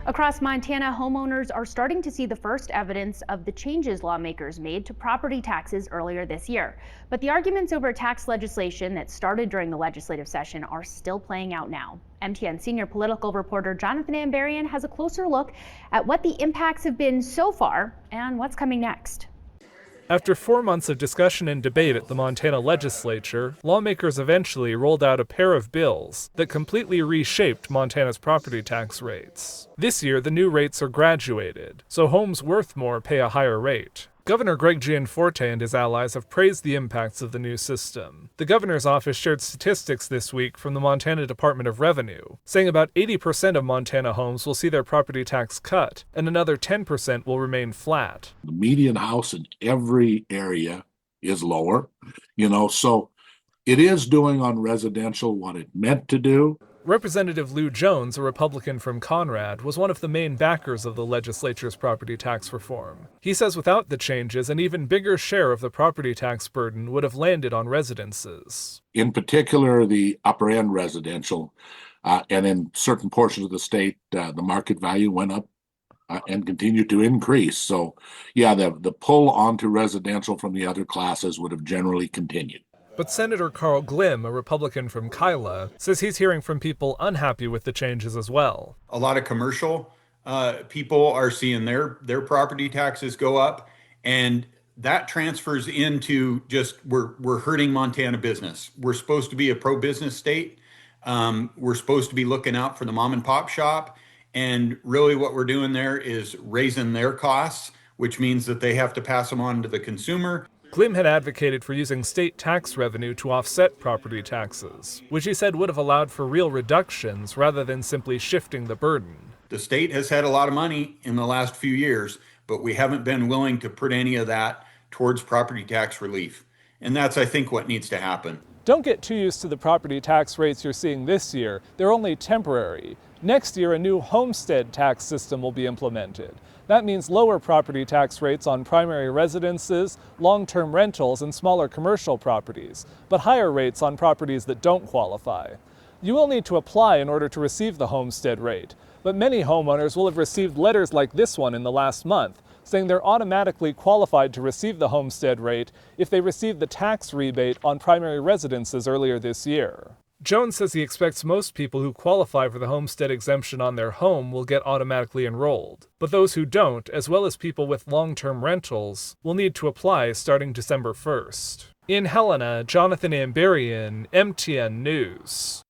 Across Montana, homeowners are starting to see the first evidence of the changes lawmakers made to property taxes earlier this year. But the arguments over tax legislation that started during the legislative session are still playing out now. MTN senior political reporter Jonathan Ambarian has a closer look at what the impacts have been so far and what's coming next. After 4 months of discussion and debate at the Montana legislature, lawmakers eventually rolled out a pair of bills that completely reshaped Montana's property tax rates. This year, the new rates are graduated, so homes worth more pay a higher rate. Governor Greg Gianforte and his allies have praised the impacts of the new system. The governor's office shared statistics this week from the Montana Department of Revenue, saying about 80% of Montana homes will see their property tax cut, and another 10% will remain flat. The median house in every area is lower, so it is doing on residential what it meant to do. Representative Lou Jones, a Republican from Conrad, was one of the main backers of the legislature's property tax reform. He says without the changes, an even bigger share of the property tax burden would have landed on residences. In particular, the upper end residential, and in certain portions of the state, the market value went up and continued to increase. So, the pull onto residential from the other classes would have generally continued. But Senator Carl Glimm, a Republican from Kyla, says he's hearing from people unhappy with the changes as well. A lot of commercial people are seeing their property taxes go up, and that transfers into just we're hurting Montana business. We're supposed to be a pro-business state. We're supposed to be looking out for the mom and pop shop, and really what we're doing there is raising their costs, which means that they have to pass them on to the consumer. Glimm had advocated for using state tax revenue to offset property taxes, which he said would have allowed for real reductions rather than simply shifting the burden. The state has had a lot of money in the last few years, but we haven't been willing to put any of that towards property tax relief. And that's, I think, what needs to happen. Don't get too used to the property tax rates you're seeing this year. They're only temporary. Next year, a new homestead tax system will be implemented. That means lower property tax rates on primary residences, long-term rentals, and smaller commercial properties, but higher rates on properties that don't qualify. You will need to apply in order to receive the homestead rate, but many homeowners will have received letters like this one in the last month, saying they're automatically qualified to receive the homestead rate if they received the tax rebate on primary residences earlier this year. Jones says he expects most people who qualify for the homestead exemption on their home will get automatically enrolled, but those who don't, as well as people with long-term rentals, will need to apply starting December 1st. In Helena, Jonathan Ambarian, MTN News.